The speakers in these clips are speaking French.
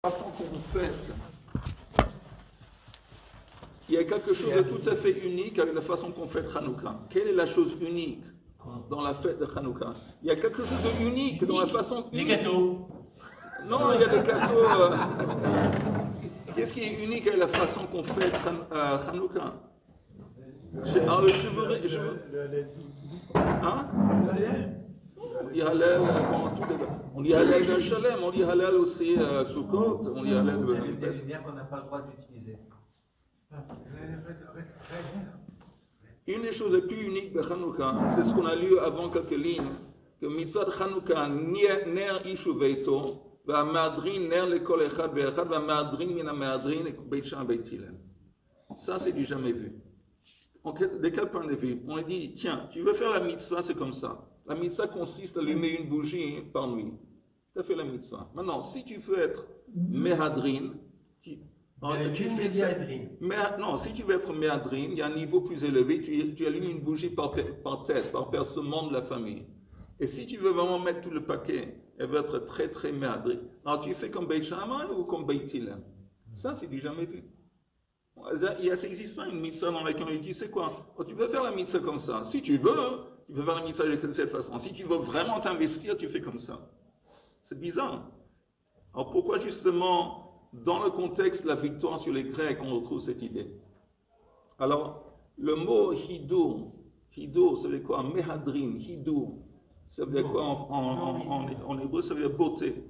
façon qu'on fête, il y a quelque chose de tout à fait unique avec la façon qu'on fête Hanouka. Quelle est la chose unique dans la fête de Hanouka? Il y a quelque chose de unique dans la façon unique. Les gâteaux. Non, il y a des gâteaux. Qu'est-ce qui est unique avec la façon qu'on fête Hanouka? Hein? On dit Hallel pendant tous les... On dit Hallel de Shalem, on dit Hallel aussi Sukkot, on dit Hallel... C'est bien qu'on n'a pas le droit d'utiliser. Une des choses les plus uniques de Hanouka, c'est ce qu'on a lu avant quelques lignes, que Mitzvah Hanouka, ner ishu veito, והמהדרין נר לכל אחד ואחד, והמהדרין מן המהדרין בית שם בית הלל. Ça, c'est du jamais vu. De quel point de vue? On a dit, tiens, tu veux faire la mitzvah, c'est comme ça. La mitzvah consiste à allumer une bougie par nuit. Tu as fait la mitzvah. Maintenant, si tu veux être mehadrin, tu fais ça. Non, si tu veux être mehadrin, il y a un niveau plus élevé, tu allumes une bougie par tête, par personne membre de la famille. Et si tu veux vraiment mettre tout le paquet, elle va être très très mehadrin. Alors tu fais comme Beit Shammai ou comme Beit Hillel? Ça, c'est du jamais vu. Ça existe pas une mitzvah dans laquelle on dit, c'est quoi? Oh, tu veux faire la mitzvah comme ça. Si tu veux faire la mitzvah de cette façon. Si tu veux vraiment t'investir, tu fais comme ça. C'est bizarre. Alors pourquoi justement, dans le contexte de la victoire sur les Grecs, on retrouve cette idée? Alors, le mot hidur, ça veut dire quoi? Mehadrin, hidur, ça veut dire quoi en hébreu? Ça veut dire beauté.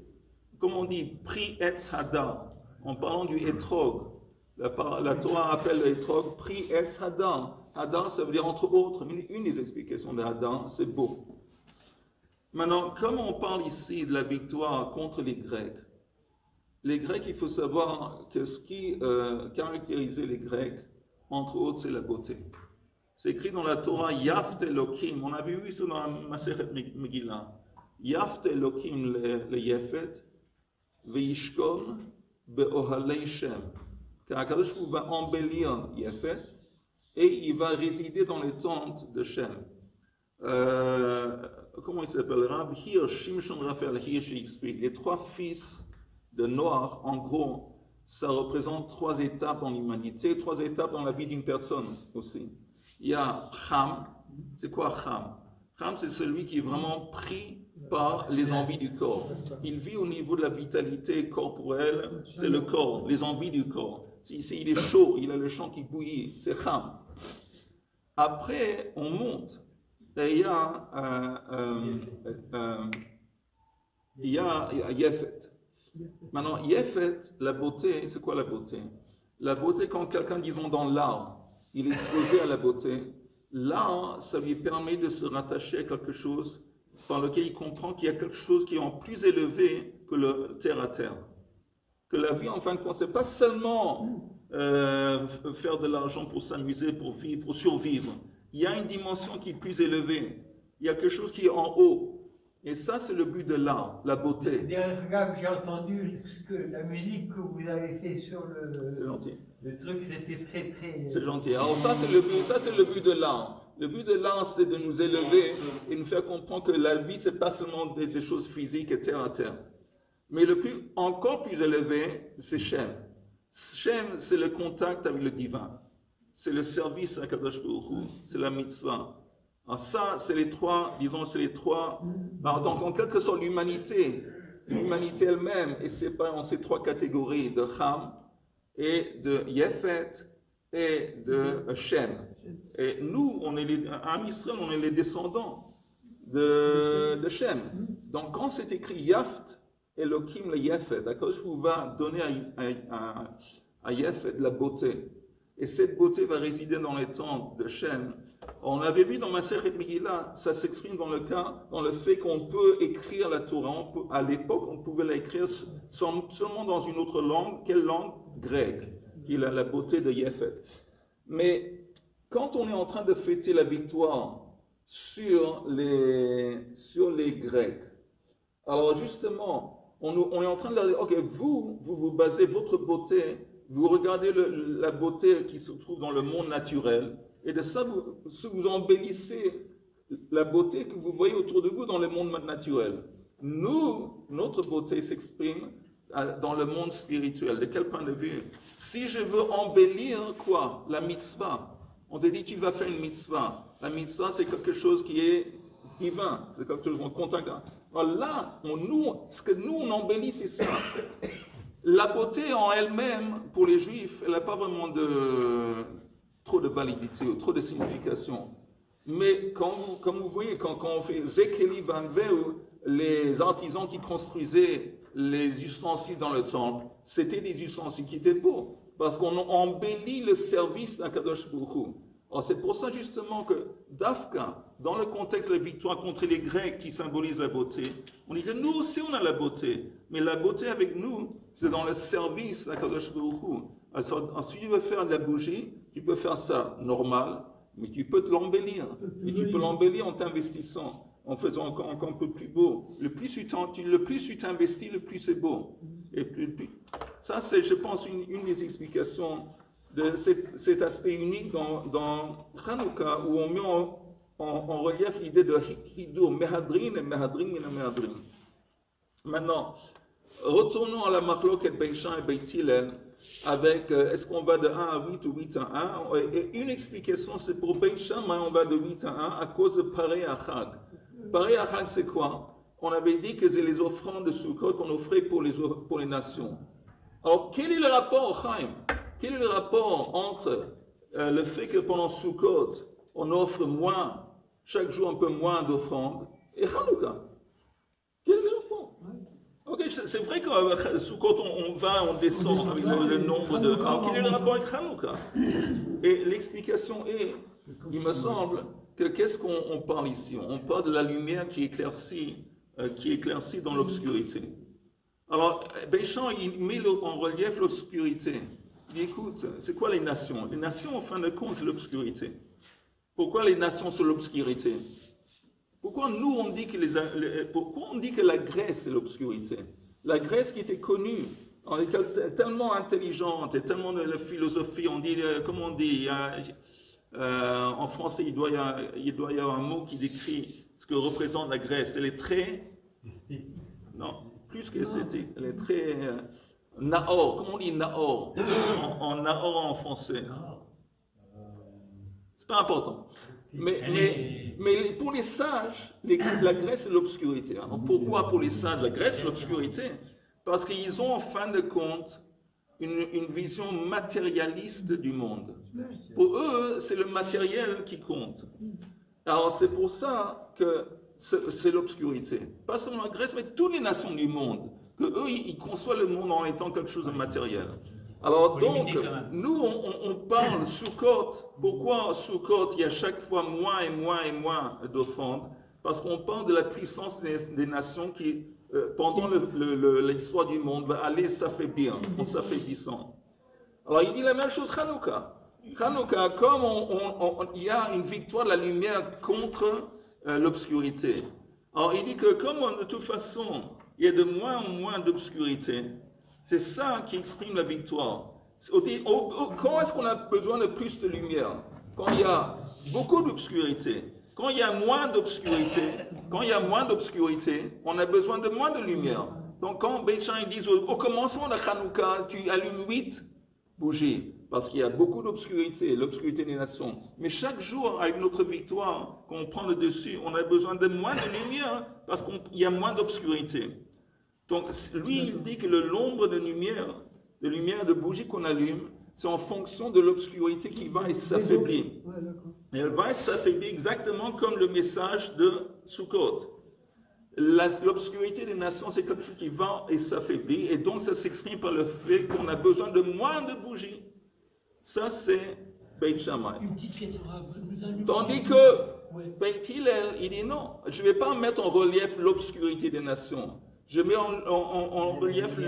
Comme on dit, pri etz hadar, en parlant du etrog. La Torah appelle le etrog pri etz hadar. Hadar, ça veut dire entre autres, une des explications de hadar, c'est beau. Maintenant, comme on parle ici de la victoire contre les Grecs, il faut savoir que ce qui caractérisait les Grecs, entre autres, c'est la beauté. C'est écrit dans la Torah, Yaft Elokim, on avait vu ça dans la Masechet Megillah. Yaft Elokim le Yefet, Veishkon be'ohalei Shem. Car Akadosh va embellir Yefet et il va résider dans les tentes de Shem. Comment il s'appelle? Rav Hirsch, Shimshon Raphaël Hirsch explique. Les trois fils de Noach, en gros, ça représente trois étapes dans l'humanité, trois étapes dans la vie d'une personne aussi. Il y a Cham. C'est quoi Cham? Cham, c'est celui qui est vraiment pris par les envies du corps. Il vit au niveau de la vitalité corporelle, c'est le corps, les envies du corps. Il est chaud, il a le sang qui bouillit, c'est Cham. Après, on monte. Et il y a Yefet. Maintenant, Yefet, la beauté, c'est quoi la beauté? La beauté, quand quelqu'un, disons, dans l'art, il est exposé à la beauté, l'art, ça lui permet de se rattacher à quelque chose dans lequel il comprend qu'il y a quelque chose qui est en plus élevé que le terre à terre. Que la vie, en fin de compte, c'est pas seulement faire de l'argent pour s'amuser, pour vivre, pour survivre. Il y a une dimension qui est plus élevée. Il y a quelque chose qui est en haut. Et ça, c'est le but de l'art, la beauté. Derrière, j'ai entendu que la musique que vous avez fait sur le truc, c'était très, très... C'est gentil. Alors ça, c'est le but de l'art. Le but de l'art, c'est de nous élever et nous faire comprendre que la vie, c'est pas seulement des choses physiques et terre à terre. Mais encore plus élevé, c'est Shem. Shem, c'est le contact avec le divin. C'est le service à Kadosh Baruch Hu, c'est la mitzvah. Alors ça, c'est les trois. Alors donc, en quelque sorte, l'humanité elle-même est séparée en ces trois catégories de Cham et de Yefet et de Shem. Et nous, à Israël, on est les descendants de Shem. Donc, quand c'est écrit Yaft, Elohim le Yefet, Kadosh Baruch Hu va donner à Yefet de la beauté. Et cette beauté va résider dans les tentes de Shem. On avait vu dans Masechet Megillah, ça s'exprime dans le fait qu'on peut écrire la Torah. À l'époque, on pouvait l'écrire seulement dans une autre langue. Quelle langue? Grecque, qui est la beauté de Yefet. Mais quand on est en train de fêter la victoire sur les Grecs, alors justement, on est en train de leur dire, ok, vous basez votre beauté. Vous regardez la beauté qui se trouve dans le monde naturel, et de ça, vous embellissez la beauté que vous voyez autour de vous dans le monde naturel. Notre beauté s'exprime dans le monde spirituel. De quel point de vue? Si je veux embellir quoi? La mitzvah. On te dit tu vas faire une mitzvah. La mitzvah c'est quelque chose qui est divin. C'est quelque chose qu'on contacte. Alors là, ce que nous on embellit c'est ça. La beauté en elle-même, pour les juifs, elle n'a pas vraiment trop de validité ou trop de signification. Mais comme vous voyez, quand on fait Zekeli Van Veu, les artisans qui construisaient les ustensiles dans le temple, c'était des ustensiles qui étaient beaux, parce qu'on embellit le service d'Akadosh Baruch Hu. Alors c'est pour ça justement que Dafka, dans le contexte de la victoire contre les Grecs qui symbolisent la beauté, on dit que nous aussi on a la beauté, mais la beauté avec nous, c'est dans le service d'Akadosh Baruch Hu. Alors, si tu veux faire de la bougie, tu peux faire ça normal, mais tu peux l'embellir. Et tu peux l'embellir en t'investissant, en faisant encore un peu plus beau. Le plus tu t'investis, le plus c'est beau. Et ça, c'est, je pense, une des explications de cet aspect unique dans Hanouka, où on met en relief l'idée de Hidur, Mehadrin et Mehadrin mina Mehadrin. Maintenant, retournons à la Machloket Bein Sham et Beit Hillel, avec est-ce qu'on va de 1 à 8 ou 8 à 1. Et une explication, c'est pour Beit Sham, on va de 8 à 1 à cause de Parei Achag. Parei Achag, c'est quoi? On avait dit que c'est les offrandes de Sukkot qu'on offrait pour les nations. Alors, quel est le rapport, Chaim? Quel est le rapport entre le fait que pendant Sukkot, on offre moins, chaque jour un peu moins d'offrandes, et Hanouka? Quel est le rapport? Ok, c'est vrai que Sukkot, on descend avec le nombre de... Alors, quel est le rapport avec Hanouka? Et l'explication est, il me semble, que qu'est-ce qu'on parle ici? On parle de la lumière qui éclaircit dans l'obscurité. Alors, Béchamp, il met en relief l'obscurité. Il dit, écoute, c'est quoi les nations? Les nations, en fin de compte, c'est l'obscurité. Pourquoi les nations sont l'obscurité? Pourquoi nous, on dit que la Grèce est l'obscurité? La Grèce qui était connue, on est tellement intelligente et tellement de la philosophie, on dit, comment on dit, en français, il doit y avoir un mot qui décrit ce que représente la Grèce. Elle est très... Non, plus qu'esthétique. Elle est très... Nahor, comment on dit Nahor en Nahor en français? C'est pas important. Mais pour les sages, la Grèce c'est l'obscurité. Alors pourquoi pour les sages la Grèce c'est l'obscurité? Parce qu'ils ont en fin de compte une vision matérialiste du monde. Pour eux, c'est le matériel qui compte. Alors c'est pour ça que c'est l'obscurité. Pas seulement la Grèce, mais toutes les nations du monde. Que eux, ils conçoivent le monde en étant quelque chose de matériel. Alors donc, nous, on parle Sukkot. Pourquoi Sukkot, il y a chaque fois moins et moins et moins d'offrandes? Parce qu'on parle de la puissance des nations qui, pendant l'histoire du monde, va aller s'affaiblir, en s'affaiblissant. Alors il dit la même chose Hanouka. Hanouka, comme il y a une victoire de la lumière contre l'obscurité. Alors il dit que comme de toute façon, il y a de moins en moins d'obscurité, c'est ça qui exprime la victoire. Quand est-ce qu'on a besoin de plus de lumière? Quand il y a beaucoup d'obscurité. Quand il y a moins d'obscurité, on a besoin de moins de lumière. Donc quand Béchamp ils disent au commencement de Hanouka, tu allumes 8 bougies, parce qu'il y a beaucoup d'obscurité, l'obscurité des nations. Mais chaque jour, avec notre victoire, quand on prend le dessus, on a besoin de moins de lumière, parce qu'il y a moins d'obscurité. Donc lui, il dit que le nombre de lumière de bougies qu'on allume, c'est en fonction de l'obscurité qui va et s'affaiblir. Et elle va et s'affaiblir exactement comme le message de Sukkot. L'obscurité des nations, c'est quelque chose qui va et s'affaiblit, et donc ça s'exprime par le fait qu'on a besoin de moins de bougies. Ça, c'est Beit Shammai. Une petite question. Tandis que Beit Hillel, il dit non, je ne vais pas mettre en relief l'obscurité des nations. Je mets en relief,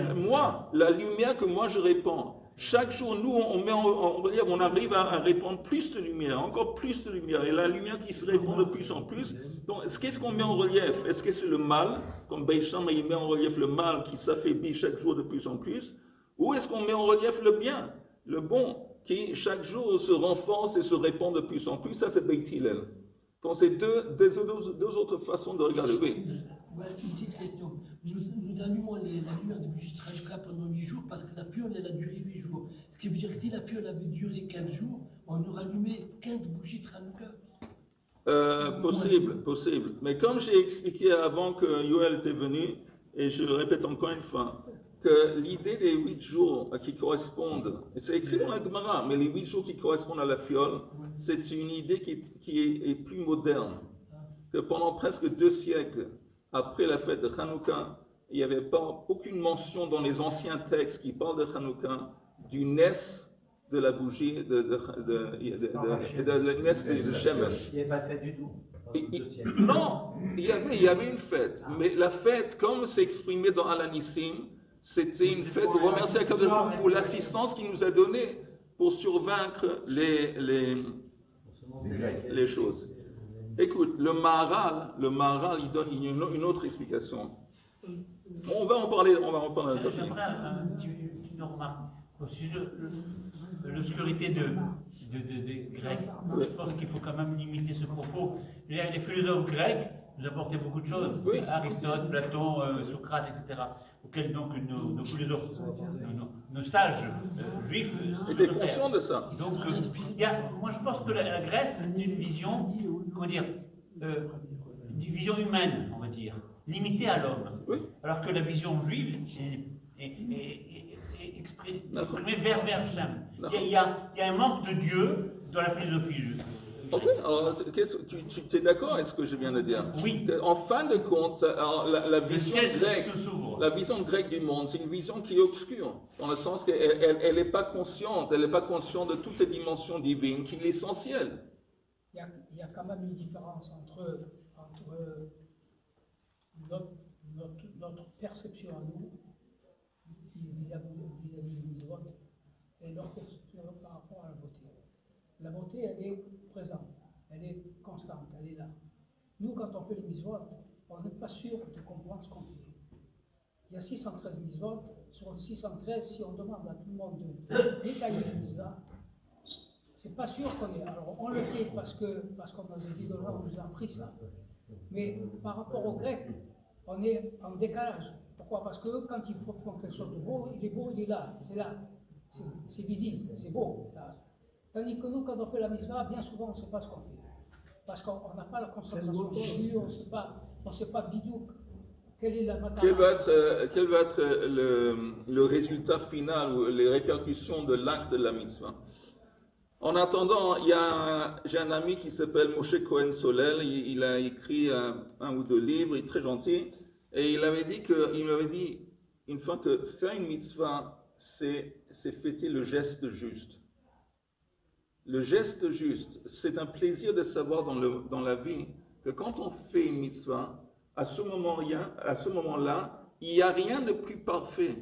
la lumière que moi je répands. Chaque jour, nous, on met en relief, on arrive à répandre plus de lumière, encore plus de lumière, et la lumière qui se répand de plus en plus. Donc, qu'est-ce qu'on met en relief? Est-ce que c'est le mal, comme Beit Shammai, il met en relief le mal qui s'affaiblit chaque jour de plus en plus, ou est-ce qu'on met en relief le bien, le bon, qui chaque jour se renforce et se répand de plus en plus? Ça, c'est Beit Hillel. Donc, c'est deux autres façons de regarder. Oui. Ouais, une petite question. Nous allumons la lumière de bougie Hanouka pendant 8 jours parce que la fiole, elle a duré 8 jours. Ce qui veut dire que si la fiole avait duré 15 jours, on aurait allumé 15 bougies Hanouka. Possible. Mais comme j'ai expliqué avant que Yoel était venu, et je le répète encore une fois, que l'idée des 8 jours qui correspondent, et c'est écrit dans la Gemara, mais les 8 jours qui correspondent à la fiole, c'est une idée qui est plus moderne. Que pendant presque 2 siècles après la fête de Hanouka, il n'y avait pas aucune mention dans les anciens textes qui parlent de Hanouka du Nes de la bougie, de Nes de Shemen. Il n'y avait pas de fête du tout. Non, il y avait une fête, mais la fête, comme c'est exprimé dans Al-Anissim, c'était une fête de remercier Akadosh Baruch Hu pour l'assistance qu'il nous a donnée pour survaincre les choses. Écoute, le Maharal, il donne une autre explication. On va en parler. J'aimerais une remarque au sujet de l'obscurité des Grecs. Je pense qu'il faut quand même limiter ce propos. Les philosophes grecs nous apportaient beaucoup de choses. Oui. Aristote, Platon, Socrate, etc. Auxquels donc nos philosophes, nos sages juifs étaient conscients de ça. Donc, moi je pense que la Grèce, c'est une vision, comment dire, une vision humaine, on va dire, limitée à l'homme. Oui. Alors que la vision juive est exprimée vers Hachem. Il y a un manque de Dieu dans la philosophie juive. Ok, alors tu es d'accord avec ce que je viens de dire? Oui. En fin de compte, alors, la vision grecque du monde, c'est une vision qui est obscure, dans le sens qu'elle n'est pas consciente, de toutes ces dimensions divines qui est l'essentiel. Il y a quand même une différence entre notre perception à nous, vis-à-vis du mitzvot, et leur perception par rapport à la beauté. La beauté, elle est présente, elle est constante, elle est là. Nous, quand on fait les mitzvot, on n'est pas sûr de comprendre ce qu'on fait. Il y a 613 mitzvot, sur les 613, si on demande à tout le monde de détailler les mitzvot, c'est pas sûr qu'on est. Alors, on le fait parce qu'on nous a dit de on nous a appris ça. Mais par rapport aux Grecs, on est en décalage. Pourquoi? Parce que quand ils font quelque chose de beau, il est là, c'est visible, c'est beau. Là. Tandis que nous, quand on fait la mitzvah, bien souvent, on ne sait pas ce qu'on fait. Parce qu'on n'a pas la concentration dessus, on ne sait pas bidou, quelle est la matière. Quel va être le résultat final ou les répercussions de l'acte de la mitzvah? En attendant, j'ai un ami qui s'appelle Moshe Cohen Solel, il a écrit un ou 2 livres, il est très gentil, et il m'avait dit une fois que faire une mitzvah, c'est fêter le geste juste. Le geste juste, c'est un plaisir de savoir dans la vie que quand on fait une mitzvah, à ce moment-là, il n'y a rien de plus parfait.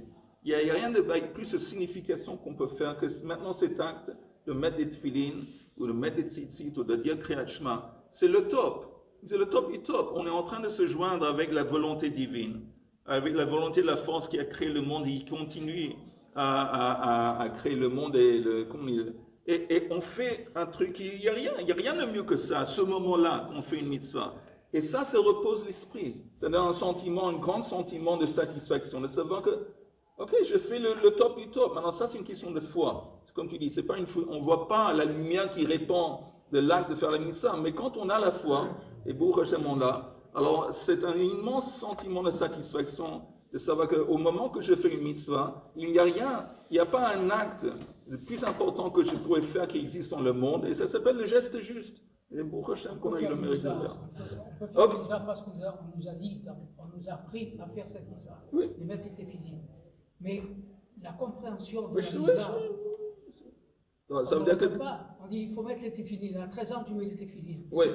Il n'y a rien avec plus de signification qu'on peut faire que maintenant cet acte de mettre des tefillin, ou de mettre des tzitzit, ou de dire Kriyat Shema. C'est le top. C'est le top du top. On est en train de se joindre avec la volonté divine, avec la volonté de la force qui a créé le monde et qui continue à créer le monde et on fait un truc, il n'y a rien de mieux que ça, à ce moment-là, qu'on fait une mitzvah. Et ça repose l'esprit. C'est-à-dire un grand sentiment de satisfaction, de savoir que, ok, je fais le top du top. Maintenant, ça, c'est une question de foi. Comme tu dis, c'est pas on ne voit pas la lumière qui répand de l'acte de faire la mitzvah, mais quand on a la foi, et Baruch Hashem on l'a, alors c'est un immense sentiment de satisfaction de savoir qu'au moment que je fais une mitzvah, il n'y a pas un acte le plus important que je pourrais faire qui existe dans le monde, et ça s'appelle le geste juste. Et Baruch Hashem qu'on a eu le mérite de le faire. On peut faire une mitzvah parce qu'on nous a dit, on nous a appris à faire cette mitzvah, oui. Les mettre était fini. Mais la compréhension de la mitzvah, ça veut dire que... on dit il faut mettre les téfilines. À 13 ans, tu mets les téfilines. Oui.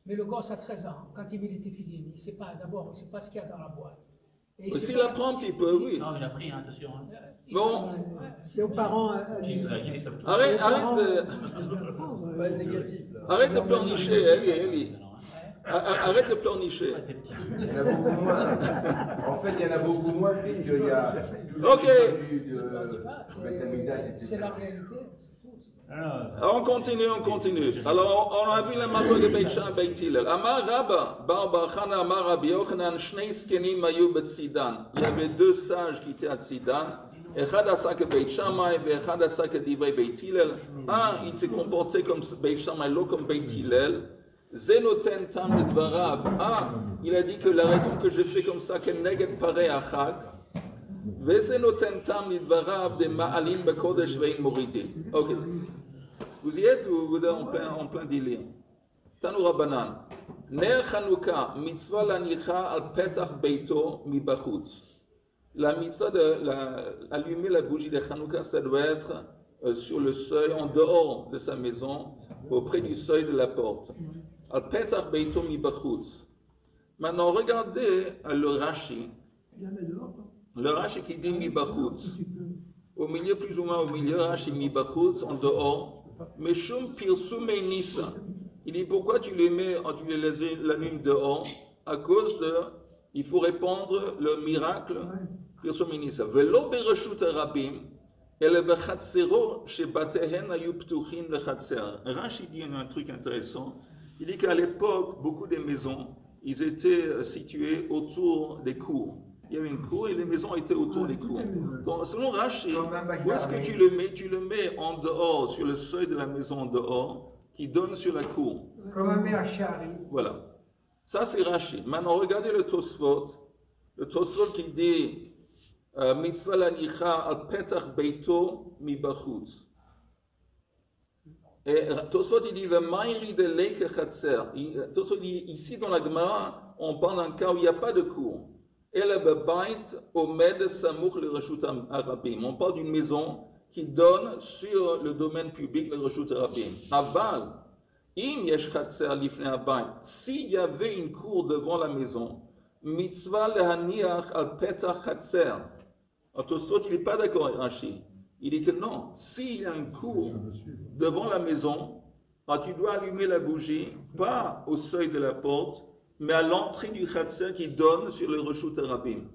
Mais le gosse à 13 ans, quand il met les téfilines, il ne sait pas ce qu'il y a dans la boîte. S'il apprend un petit peu, oui. Non, il a pris, attention. Bon. C'est aux parents. Les Israéliens, ils savent tout. Arrête de pleurnicher, Eli. Arrête de pleurnicher. Il y en a beaucoup moins. En fait, il y en a beaucoup moins, puisqu'il y a... Ok. C'est la réalité, c'est tout. On continue. Alors, on a vu le matin de Beit Shammai et Beit Hillel. Amar Rabba, Bar Bar Chana, Amar Rabbi Yochanan, Shnei Skenim Ayu Betzidan. Il y avait deux sages qui étaient à Tzidan. Echad asa que Beit Shammai, Echad asa que Divrei Beit Hillel. Un, il s'est comporté comme Beit Shammai, l'autre comme Beit Hillel. Zenoten Tam Dvarav. Un, il a dit que la raison que je fais comme ça, que Neged Parei Achag. Vezenoten Tam Dvarav de Ma'alim Bekodesh Vein Moridi. Ok. Vous y êtes ou vous êtes en plein délire? Tanoura Banan. Ner Chanukah, mitzvah lanicha al petach beito mi bachutz. La mitzvah d'allumer la bougie de Chanukah, ça doit être sur le seuil, en dehors de sa maison, auprès du seuil de la porte. Al petach beito mi bachutz. Maintenant, regardez le Rashi. Le Rashi qui dit mi bachutz. Au milieu, plus ou moins au milieu, Rashi mi bachutz, en dehors. Mais Shum Pirsumei Nisa. Il dit pourquoi tu les mets, tu les l'allumes dehors? À cause de, il faut répandre le miracle Pirsumei Nisa. Velo bereshut harabim, ele bechatzero shebatehen ayu ptuchin lechatzer. Rashi dit un truc intéressant. Il dit qu'à l'époque, beaucoup des maisons, ils étaient situés autour des cours. Il y avait une cour et les maisons étaient autour des cours. Donc, selon Rashi, où est-ce que tu le mets? Tu le mets en dehors, sur le seuil de la maison en dehors, qui donne sur la cour. Comme un méachari. Voilà. Ça, c'est Rashi. Maintenant, regardez le Tosfot. Le Tosfot qui dit Mitzvah lanicha al petach beito mi bachutz. Et Tosfot, il dit V'mayri de leike chatzer. Tosfot dit ici dans la Gemara, on parle d'un cas où il n'y a pas de cour. On parle d'une maison qui donne sur le domaine public le reshut harabim. Aval, im yesh chatzer lifnei habayit. S'il y avait une cour devant la maison, mitzvah lehaniach al petach chatzer. Tosfot, il n'est pas d'accord avec Rashi. Il dit que non, s'il y a une cour devant la maison, tu dois allumer la bougie, pas au seuil de la porte, mais à l'entrée du Khatser qui donne sur le reshut harabim.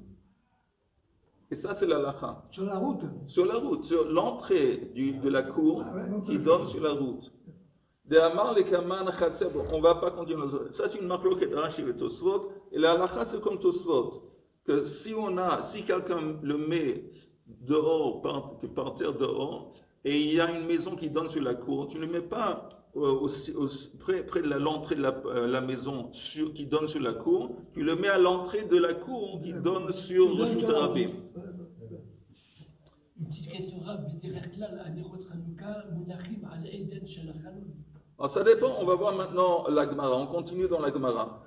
Et ça, c'est la lacha. Sur la route? Sur la route, sur l'entrée de la cour qui donne sur la route. De Amar le Kaman Khatser, on ne va pas continuer. Ça, c'est une marque de Rashi et Tosfot. Et la lacha, c'est comme Tosfot. Que si quelqu'un le met dehors, par terre dehors, et il y a une maison qui donne sur la cour, tu ne le mets pas près de l'entrée de la maison qui donne sur la cour, tu le mets à l'entrée de la cour qui donne sur le reshut harabim. Une petite question rapide. Alors ça dépend, on va voir maintenant la Gemara, on continue dans la Gemara.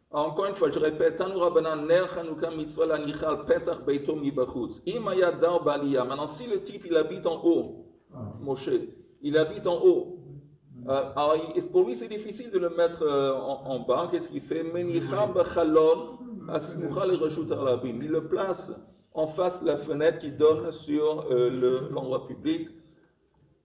Encore une fois, je répète, Tanoura Banan ner Chanukah mitzvah lanichal petach beito mi bachutz. Im haya dar b'aliyah. Maintenant, si le type il habite en haut, Moshe, il habite en haut. Alors, pour lui, c'est difficile de le mettre en bas. Qu'est-ce qu'il fait? Menicha b'chalon asmucha le reshut harabim. Il le place en face de la fenêtre qui donne sur l'endroit public.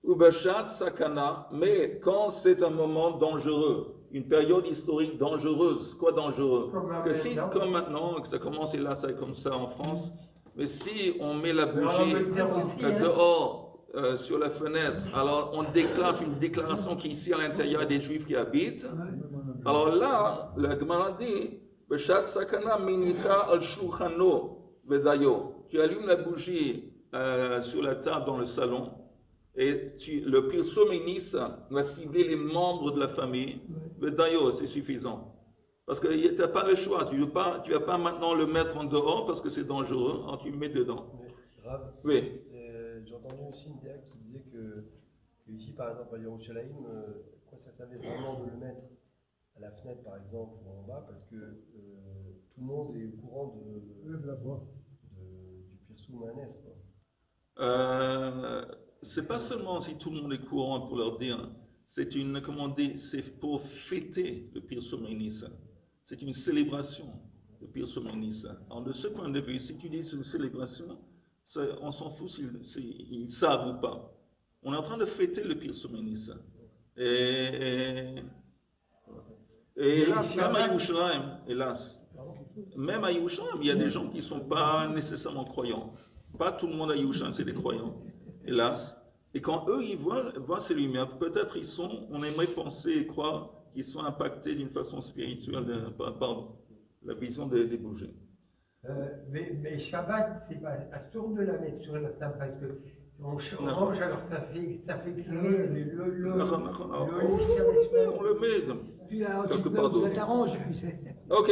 Ubashat sakana. Mais quand c'est un moment dangereux, une période historique dangereuse, quoi dangereux? Que si, comme maintenant, que ça commence et là, c'est comme ça en France, mais si on met la bougie dehors, sur la fenêtre, alors on déclare une déclaration qui est ici à l'intérieur des Juifs qui habitent. Alors là, la Gemara dit, Beshat sakana minicha al shulchano vedayo. Tu allumes la bougie sur la table dans le salon et le Pirsumei Nisa va cibler les membres de la famille. Vedayo, c'est suffisant. Parce que tu n'as pas le choix. Tu ne vas pas maintenant le mettre en dehors parce que c'est dangereux. Alors tu le mets dedans. Oui. J'ai entendu aussi une DA qui disait que ici, par exemple, à Yerushalayim, quoi ça servait vraiment de le mettre à la fenêtre, par exemple, ou en bas, parce que tout le monde est au courant du Pirsum Hanes, quoi. C'est pas seulement si tout le monde est courant pour leur dire, c'est une, comment on dit, c'est pour fêter le Pirsumei Nisa. C'est une célébration, le Pirsumei Nisa. Alors, de ce point de vue, si tu dis c'est une célébration, on s'en fout s'ils savent ou pas. On est en train de fêter le Pirsumei Nisa. Et hélas, même à Yerushalayim, même à Yerushalayim, il y a des gens qui ne sont pas nécessairement croyants. Pas tout le monde à Yerushalayim, c'est des croyants. Hélas. Et quand eux, ils voient ces lumières, peut-être on aimerait penser et croire qu'ils sont impactés d'une façon spirituelle par la vision des bougies. Mais Shabbat, c'est pas à ce tour de la mettre sur la table parce que on mange, alors ça fait crier on le met Puis quelque part d'autre. ça t'arrange. Ok,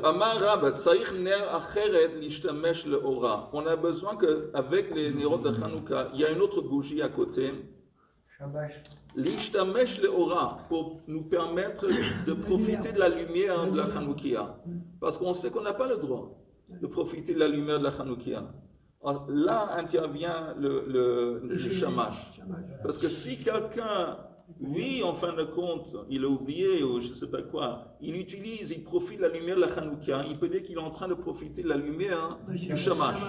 Amar Rabba, Tsaïch Ner Acheret Lishtamesh Leora. On a besoin qu'avec les nérodes de Hanouka, il y a une autre bougie à côté. L'ishtamesh leora, pour nous permettre de profiter de la lumière de la Hanoukia. Parce qu'on sait qu'on n'a pas le droit de profiter de la lumière de la Hanoukia. Là intervient le shamash. Parce que si quelqu'un, oui, en fin de compte, il a oublié ou je ne sais pas quoi, il profite de la lumière de la Hanoukia, il peut dire qu'il est en train de profiter de la lumière du shamash.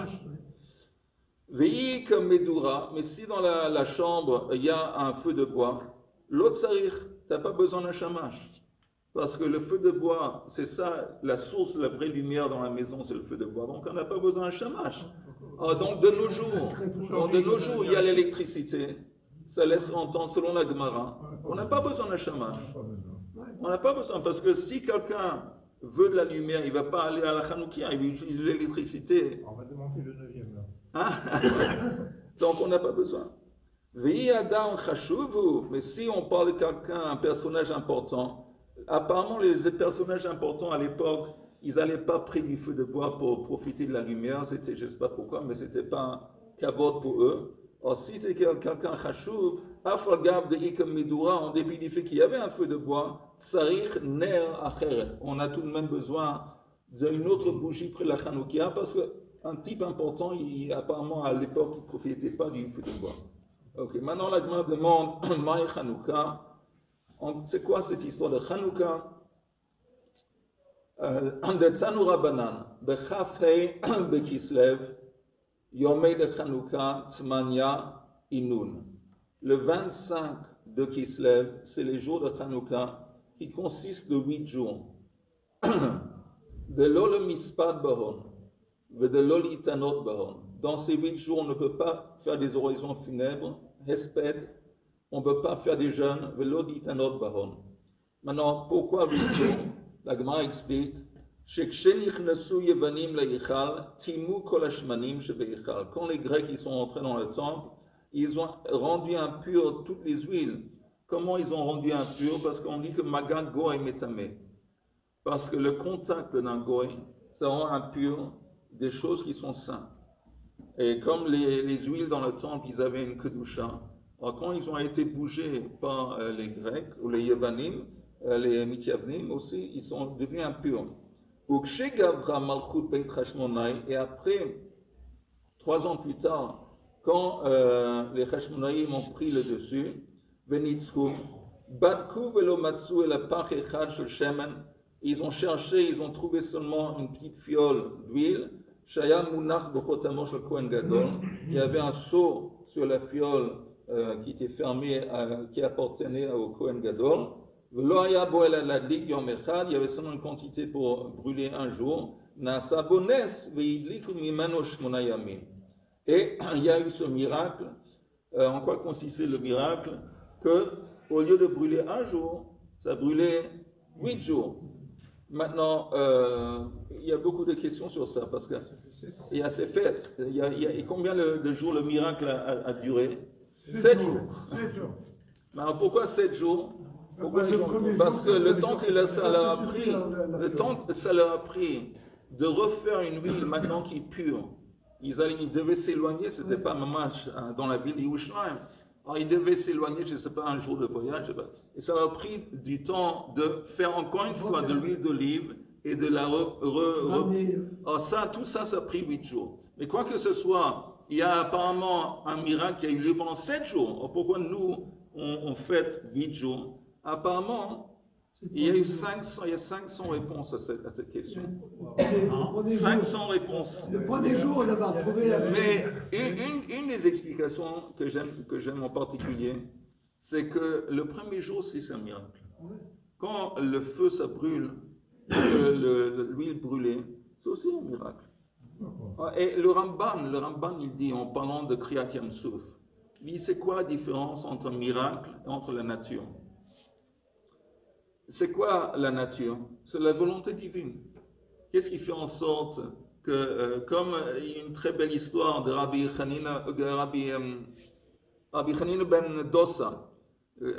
Veillez comme Medura, mais si dans la chambre il y a un feu de bois, l'autre sarir, tu n'as pas besoin d'un shamash. Parce que le feu de bois, c'est ça, la source, la vraie lumière dans la maison, c'est le feu de bois. Donc on n'a pas besoin d'un shamash. Donc de nos jours, il y a l'électricité. Ça laisse entendre selon la Gemara. On n'a pas besoin d'un shamash. On n'a pas besoin, parce que si quelqu'un veut de la lumière, il ne va pas aller à la Hanoukia, il va utiliser l'électricité. On va démonter le 9e là. Donc on n'a pas besoin. Mais si on parle de quelqu'un, un personnage important, apparemment les personnages importants à l'époque, ils n'allaient pas près du feu de bois pour profiter de la lumière, c'était, je ne sais pas pourquoi, mais ce n'était pas un kavod pour eux. Or si c'est quelqu'un chashuv, afalgav de ikam midura, en dépit du fait qu'il y avait un feu de bois, tsarich ner acher, on a tout de même besoin d'une autre bougie près de la Hanoukia, parce que un type important, apparemment à l'époque, il ne profitait pas du feu de bois. Ok, maintenant la Gemara demande, Maï Hanouka, c'est quoi cette histoire de Hanouka? De Tsanura Banan, Bechaf Hei Bekislev, Yomei de Hanouka, Tzmania Inun. Le 25 de Kislev, c'est les jours de Hanouka qui consistent de 8 jours. De l'Ole Mispad Bahon. Dans ces 8 jours, on ne peut pas faire des oraisons funèbres, hesped, on ne peut pas faire des jeûnes, maintenant, pourquoi 8 jours? La Gemara explique, quand les Grecs ils sont entrés dans le temple, ils ont rendu impures toutes les huiles. Comment ils ont rendu impures? Parce qu'on dit que Maga Goy Metame. Parce que le contact d'un Goy, ça rend impur des choses qui sont saintes. Et comme les huiles dans le temple, ils avaient une kedusha. Alors quand ils ont été bougés par les Grecs, ou les Yevanim, les Mityavnim aussi, ils sont devenus impurs. Et après, 3 ans plus tard, quand les Chashmonaïm ont pris le dessus, ils ont cherché, ils ont trouvé seulement une petite fiole d'huile. Il y avait un seau sur la fiole qui était fermé, qui appartenait au Kohen Gadol. Il y avait seulement une quantité pour brûler un jour. Et il y a eu ce miracle. En quoi consistait le miracle? Que au lieu de brûler un jour, ça brûlait 8 jours. Maintenant, il y a beaucoup de questions sur ça, parce qu'il y a ces fêtes. Et combien de jours le miracle a duré? 7 jours. 7 jours. Alors pourquoi 7 jours? Parce que le temps que ça leur a pris de refaire une ville maintenant qui est pure, ils devaient s'éloigner, ce n'était pas Mamash dans la ville d'Yerushalayim. Alors ils devaient s'éloigner, je ne sais pas, un jour de voyage, et ça leur a pris du temps de faire encore une fois de l'huile d'olive et de la alors ça, tout ça, ça a pris 8 jours. Mais quoi que ce soit, il y a apparemment un miracle qui a eu lieu pendant 7 jours. Alors pourquoi nous, on fête 8 jours? Apparemment, il y a 500 réponses à cette question. 500 réponses. Le premier jour, on va retrouver la vie. Mais une des explications que j'aime en particulier, c'est que le premier jour, c'est un miracle. Quand le feu, ça brûle, l'huile brûlée, c'est aussi un miracle. Et le Ramban, il dit, en parlant de Kriyat Yam Souf, il dit, c'est quoi la différence entre un miracle et entre la nature? C'est quoi la nature? C'est la volonté divine. Qu'est-ce qui fait en sorte que, comme il y a une très belle histoire de Rabbi Hanina ben Dossa,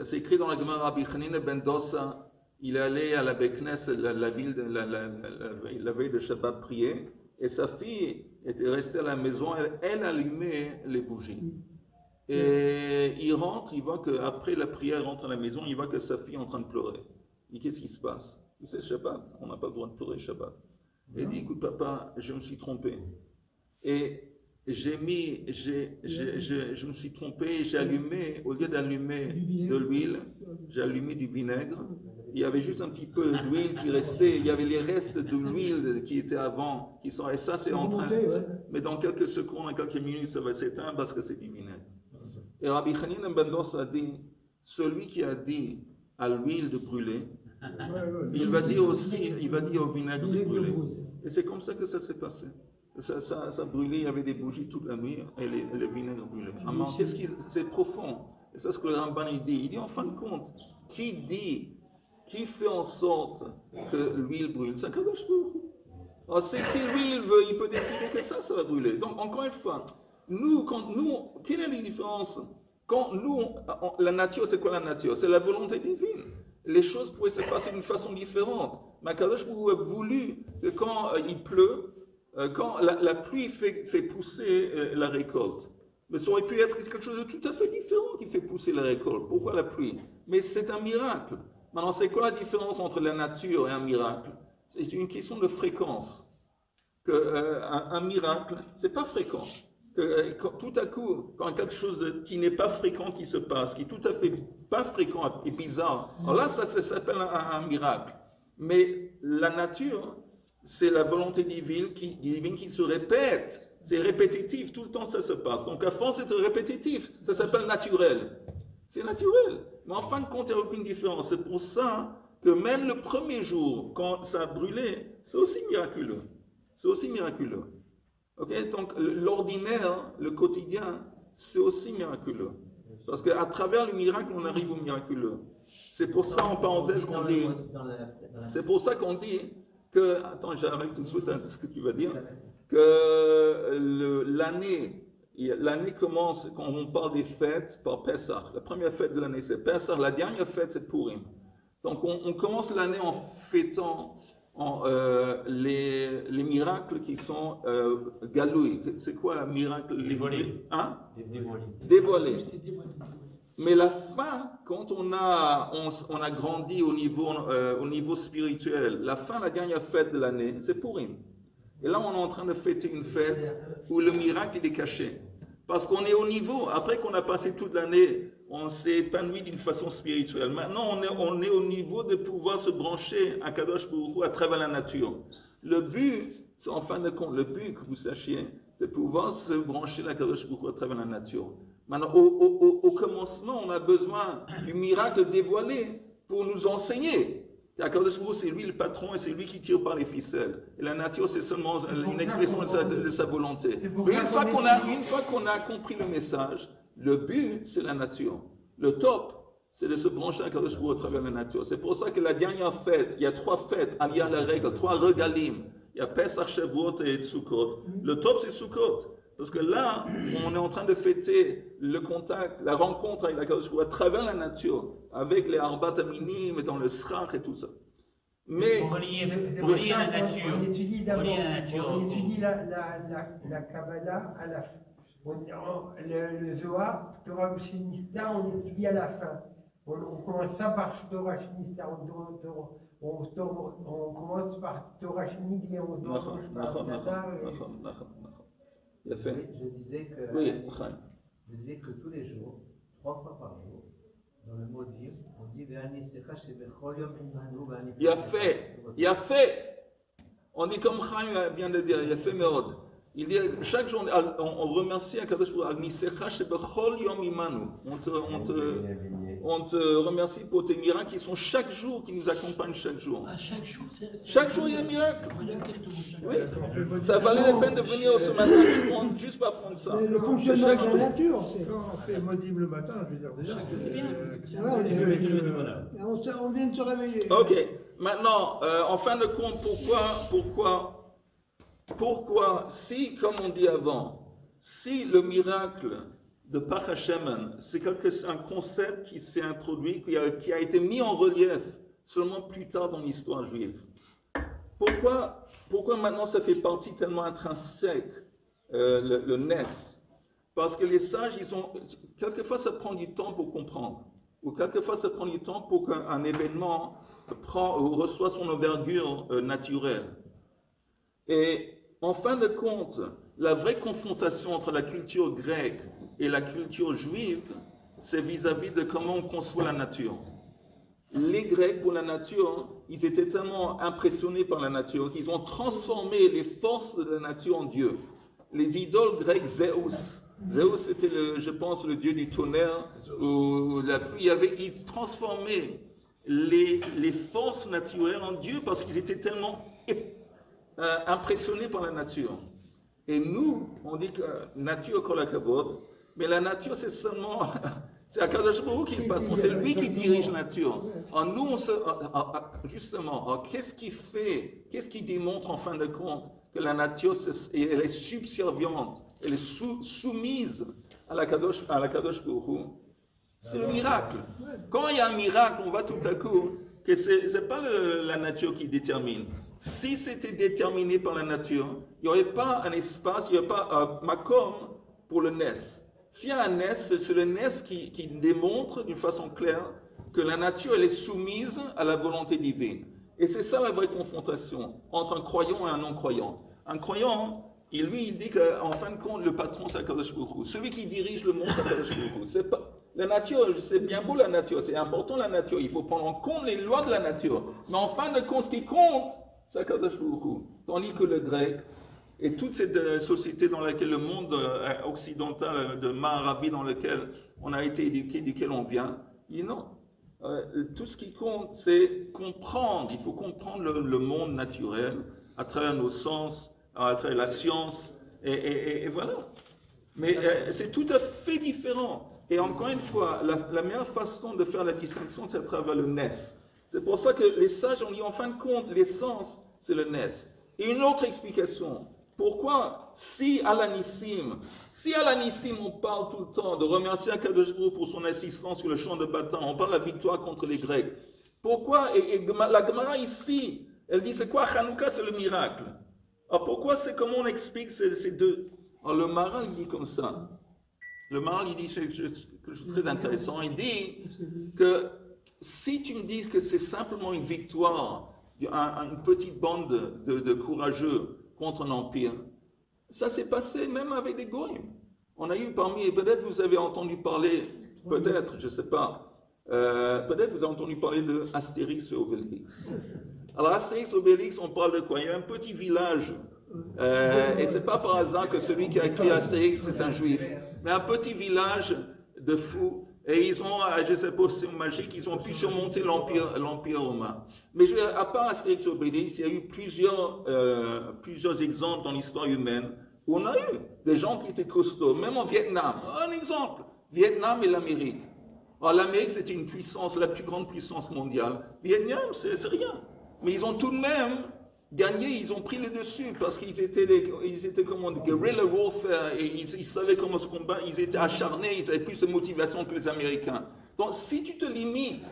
c'est écrit dans la Gemara, Rabbi Hanina ben Dossa, il est allé à la Beknes, la ville, la veille de Shabbat, prier, et sa fille était restée à la maison, elle allumait les bougies. Et il rentre, il voit qu'après la prière, il rentre à la maison, il voit que sa fille est en train de pleurer. Il dit, qu'est-ce qui se passe? C'est Shabbat, on n'a pas le droit de pleurer Shabbat. Et il dit, écoute papa, je me suis trompé. Et je me suis trompé, j'ai allumé, au lieu d'allumer de l'huile, j'ai allumé du vinaigre. Il y avait juste un petit peu d'huile qui restait, il y avait les restes de l'huile qui était avant, qui sont, et ça c'est en train, mais dans quelques secondes, en quelques minutes, ça va s'éteindre parce que c'est du vinaigre. Et Rabbi Hanina ben Dossa a dit, celui qui a dit à l'huile de brûler, il va dire aussi, il va dire au vinaigre de brûler. Et c'est comme ça que ça s'est passé. Ça brûlait, il y avait des bougies toute la nuit et le vinaigre brûlait. C'est profond. Et c'est ce que le Ramban il dit. Il dit en fin de compte, qui fait en sorte que l'huile brûle? C'est Kadosh Baruch Hu. Si lui il veut, il peut décider que ça va brûler. Donc encore une fois, quelle est la différence? Quand nous, la nature, c'est quoi la nature? C'est la volonté divine. Les choses pourraient se passer d'une façon différente. Mais Kadosh Baruch Hu a voulu que quand il pleut, quand la pluie fait pousser la récolte. Mais ça aurait pu être quelque chose de tout à fait différent qui fait pousser la récolte. Pourquoi la pluie? Mais c'est un miracle. Maintenant, c'est quoi la différence entre la nature et un miracle? C'est une question de fréquence. Un miracle, c'est pas fréquent. Tout à coup, quand quelque chose qui n'est pas fréquent qui se passe, qui est tout à fait pas fréquent et bizarre, alors là, ça s'appelle un miracle. Mais la nature, c'est la volonté divine qui se répète. C'est répétitif, tout le temps ça se passe. Donc à force d'être répétitif, ça s'appelle naturel. C'est naturel. Mais en fin de compte, il n'y a aucune différence. C'est pour ça que même le premier jour, quand ça a brûlé, c'est aussi miraculeux. C'est aussi miraculeux. Okay? Donc l'ordinaire, le quotidien, c'est aussi miraculeux. Parce qu'à travers le miracle, on arrive au miraculeux. C'est pour ça, en parenthèse, qu'on dit... C'est pour ça qu'on dit que... Attends, j'arrive tout de suite à ce que tu vas dire. Que l'année commence, quand on parle des fêtes, par Pessah. La première fête de l'année, c'est Pessah. La dernière fête, c'est Purim. Donc, on commence l'année en fêtant les miracles qui sont galouis. C'est quoi un miracle? Dévoilé. Hein? Dévoilé. Mais la fin, quand on a grandi au niveau spirituel, la fin, la dernière fête de l'année, c'est Purim. Et là, on est en train de fêter une fête où le miracle il est caché. Parce qu'on est au niveau, après qu'on a passé toute l'année, on s'est épanoui d'une façon spirituelle. Maintenant, on est au niveau de pouvoir se brancher à Kadosh Baruch Hu à travers la nature. Le but, c'est en fin de compte, le but que vous sachiez, c'est pouvoir se brancher à Kadosh Baruch Hu à travers la nature. Maintenant, au commencement, on a besoin du miracle dévoilé pour nous enseigner. Kadosh Baruch Hu, c'est lui le patron et c'est lui qui tire par les ficelles. Et la nature, c'est seulement une expression de sa volonté. Mais une fois qu'on a compris le message, le but, c'est la nature. Le top, c'est de se brancher à Kadosh Baruch Hu à travers la nature. C'est pour ça que la dernière fête, il y a 3 fêtes alliées à la règle, 3 regalim. Il y a Pesach, Shavuot et Sukkot. Le top, c'est Sukkot. Parce que là, on est en train de fêter le contact, la rencontre avec la Kadosh Baruch Hu à travers la nature, avec les Arbat Aminim et dans le Srach et tout ça. Mais pour relier la nature. On étudie la Kabbalah à la fin. Le Zohar, Torah Shinista, on étudie à la fin. On commence pas par Torah Shinista, on commence par Torah Shinista et on Je disais que tous les jours, 3 fois par jour, dans le Modim, on dit il a fait. On dit comme Chaim vient de dire, il a fait Merod. Il dit chaque jour, on remercie Akadosh Baruch Hu, Al-Nisecha shebechol yom imanu. On te remercie pour tes miracles qui sont chaque jour, qui nous accompagnent chaque jour. À chaque jour, Chaque jour, il y a un miracle. Voilà, exactement, chaque Oui. jour. Ça valait la peine de venir ce matin, juste pas prendre ça. Mais le fonctionnement Chaque de jour. la nature, c'est. Quand on fait Modim le matin, je veux dire déjà, Ah ouais, on vient de se réveiller. Ok, maintenant, en fin de compte, pourquoi, si, comme on dit avant, si le miracle de Pach Hashemen, c'est un concept qui s'est introduit, qui a été mis en relief seulement plus tard dans l'histoire juive, pourquoi maintenant ça fait partie tellement intrinsèque, le Nes? Parce que les sages, quelquefois ça prend du temps pour comprendre, ou quelquefois ça prend du temps pour qu'un événement reçoit son envergure naturelle. Et en fin de compte, la vraie confrontation entre la culture grecque et la culture juive, c'est vis-à-vis de comment on conçoit la nature. Les Grecs, pour la nature, ils étaient tellement impressionnés par la nature qu'ils ont transformé les forces de la nature en Dieu. Les idoles grecques, Zeus. Zeus, c'était, je pense, le dieu du tonnerre ou la pluie. Ils transformaient les forces naturelles en Dieu parce qu'ils étaient tellement impressionnés par la nature. Et nous, on dit que nature kol hakavod, mais la nature c'est seulement, c'est Akadosh Baruch Hu qui est le patron, c'est lui qui dirige la nature. En nous, justement, qu'est-ce qui démontre en fin de compte que la nature elle est subserviente, elle est soumise à l'Akadosh Baruch Hu? C'est le miracle. Quand il y a un miracle, on voit tout à coup que c'est pas la nature qui détermine. Si c'était déterminé par la nature, il n'y aurait pas un espace, il n'y aurait pas un makom pour le Nes. S'il y a un Nes, c'est le Nes qui démontre d'une façon claire que la nature elle est soumise à la volonté divine. Et c'est ça la vraie confrontation entre un croyant et un non-croyant. Un croyant, il dit qu'en fin de compte, le patron c'est Akadosh Baruch Hu. Celui qui dirige le monde c'est Akadosh Baruch Hu. C'est pas la nature, c'est bien beau la nature, c'est important la nature, il faut prendre en compte les lois de la nature. Mais en fin de compte, ce qui compte, c'est Akadosh Baruch Hu. Tandis que le grec et toute cette société dans laquelle le monde occidental, de Maharavi dans lequel on a été éduqué, duquel on vient, il dit non. Tout ce qui compte, c'est comprendre. Il faut comprendre le monde naturel à travers nos sens, à travers la science, et voilà. Mais c'est tout à fait différent. Et encore une fois, la meilleure façon de faire la distinction, c'est à travers le Nes. C'est pour ça que les sages ont dit, en fin de compte, l'essence, c'est le Nes. Et une autre explication, pourquoi, si à l'Anissim, on parle tout le temps de remercier Akadosh Baruch Hu pour son assistance sur le champ de bataille, on parle de la victoire contre les Grecs, pourquoi, et la Gemara ici, elle dit, c'est quoi Hanouka, c'est le miracle. Alors pourquoi, comment on explique ces deux? Alors le Maharal, il dit comme ça. Le Maharal, il dit quelque chose de très intéressant. Il dit que si tu me dis que c'est simplement une victoire, une petite bande de courageux contre un empire, ça s'est passé même avec les Goïms. On a eu peut-être vous avez entendu parler, peut-être, je ne sais pas, peut-être vous avez entendu parler de Astérix et Obélix. Alors Astérix et Obélix, on parle de quoi? Il y a un petit village. Et c'est pas par hasard que celui qui a écrit Astérix c'est un juif, mais un petit village de fous, et ils ont, je sais pas si c'est magique, ils ont pu surmonter l'empire romain. Mais à part Astérix et Obélix, il y a eu plusieurs exemples dans l'histoire humaine où on a eu des gens qui étaient costauds, même en Vietnam. Un exemple, Vietnam et l'Amérique. Alors l'Amérique c'était une puissance, la plus grande puissance mondiale. Vietnam c'est rien, mais ils ont tout de même gagné, ils ont pris le dessus parce qu'ils étaient comment, guerrilla warfare, et ils savaient comment se combattre, ils étaient acharnés, ils avaient plus de motivation que les Américains. Donc si tu te limites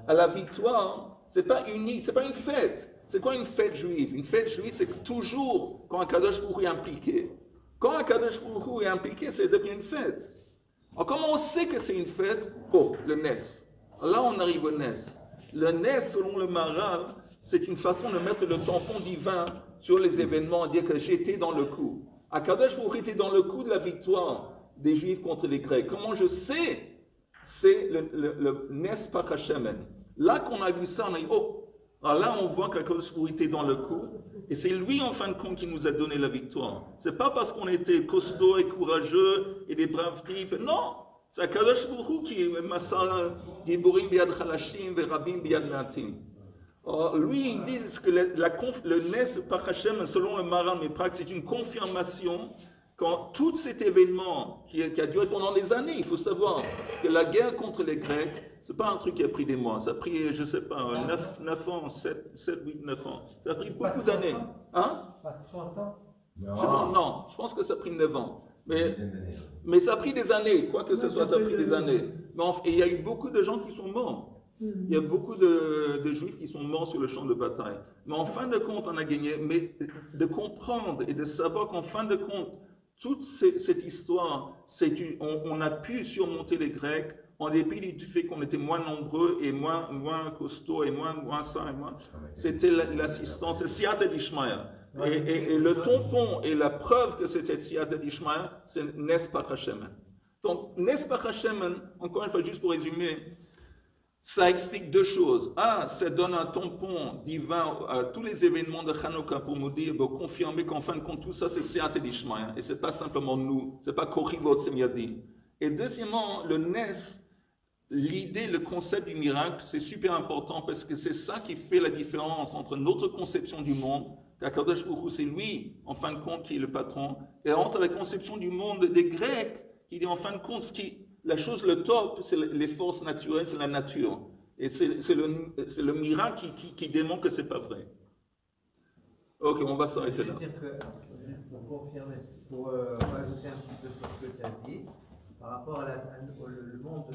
à la victoire, c'est pas unique, c'est pas une fête. C'est quoi une fête juive? Une fête juive, c'est toujours quand Akadosh Baruch Hu est impliqué. Quand Akadosh Baruch Hu est impliqué, c'est devenu une fête. Alors comment on sait que c'est une fête? Oh, le Nes. Là on arrive au Nes. Le Nes, selon le Maharal, c'est une façon de mettre le tampon divin sur les événements, dire que j'étais dans le coup. Akadosh Baruch Hu était dans le coup de la victoire des Juifs contre les Grecs. Comment je sais? C'est le Nes Pach Hashemen. Là qu'on a vu ça, on a dit, oh, alors là on voit qu'Akadosh Baruch Hu était dans le coup, Et c'est lui, en fin de compte, qui nous a donné la victoire. C'est pas parce qu'on était costaud et courageux et des braves types. Non! C'est Akadosh Baruch Hu qui est Masa Giborim Biad Chalashim Verabim Biad Maatim. Lui, ils disent que le Nes par Hashem, selon le Maran Meprak, c'est une confirmation quand tout cet événement qui a duré pendant des années, il faut savoir que la guerre contre les Grecs, c'est pas un truc qui a pris des mois, ça a pris, je sais pas, 9 ans, 7, 8, 9 ans. Ça a pris beaucoup d'années. Hein? Pas 30 ans? Non, je pense que ça a pris 9 ans. Mais ça a pris des années, quoi que ce soit, ça a pris des années. Et il y a eu beaucoup de gens qui sont morts. Il y a beaucoup de Juifs qui sont morts sur le champ de bataille. Mais en fin de compte, on a gagné. Mais de comprendre et de savoir qu'en fin de compte, toute cette histoire, on a pu surmonter les Grecs en dépit du fait qu'on était moins nombreux et moins costauds et moins ça et moins. C'était l'assistance, le Siyata d'Ishmael. Et le tampon et la preuve que c'était Siyata d'Ishmael, c'est Nes par Hashem. Donc, Nes par Hashem, encore une fois, juste pour résumer, ça explique deux choses. Un, ça donne un tampon divin à tous les événements de Hanouka pour nous dire, pour confirmer qu'en fin de compte, tout ça, c'est Siyata d'Ishmael. Et ce n'est pas simplement nous, ce n'est pas Koribot Semyadi. Et deuxièmement, le Nes, l'idée, le concept du miracle, c'est super important parce que c'est ça qui fait la différence entre notre conception du monde, qu'Akadosh Baruch Hu, c'est lui, en fin de compte, qui est le patron, et entre la conception du monde des Grecs, qui dit en fin de compte, la chose, le top, c'est les forces naturelles, c'est la nature. Et c'est le miracle qui démontre que ce n'est pas vrai. Ok, on va s'arrêter là. Je veux dire que, juste pour confirmer, pour rajouter un petit peu sur ce que tu as dit, par rapport à le monde,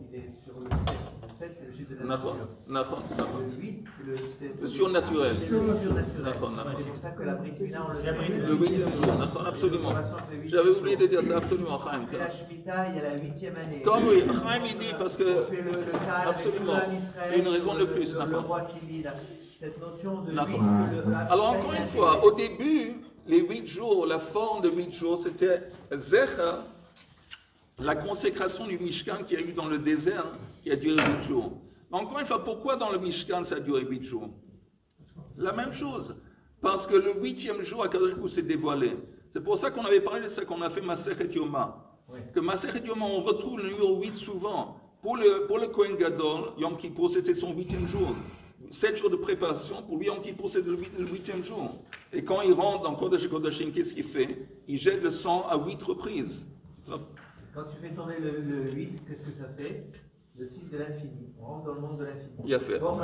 il est sur le 7. Le 7, c'est le chiffre de la nature. Le 8, c'est le surnaturel. C'est pour ça que la Brit Mila, on le fait. Le 8e jour, absolument. J'avais oublié de dire ça, absolument, Chaim. Et la Shemitah, il y a la 8e année. Comme oui, Chaim, il dit parce que. On fait le cas absolument. avec Israël, une raison de plus. Le roi qui lit, cette notion de 8. Alors, encore une fois, au début, les 8 jours, la forme de 8 jours, c'était Zecha. La consécration du Mishkan qu'il y a eu dans le désert, qui a duré 8 jours. Encore une fois, pourquoi dans le Mishkan ça a duré 8 jours? La même chose. Parce que le 8e jour, Akadosh Baruch Hu s'est dévoilé. C'est pour ça qu'on avait parlé de ça qu'on a fait Masechet Yoma. Oui. Que Masechet Yoma, on retrouve le numéro 8 souvent. Pour le Kohen Gadol, Yom Kippur, c'était son 8e jour. 7 jours de préparation. Pour lui, Yom Kippur, c'était le 8e jour. Et quand il rentre dans Kodesh Kodashim, qu'est-ce qu'il fait? Il jette le sang à 8 reprises. Quand tu fais tomber le 8, qu'est-ce que ça fait? Le cycle de l'infini. On rentre dans le monde de l'infini. Il a fait. Bon,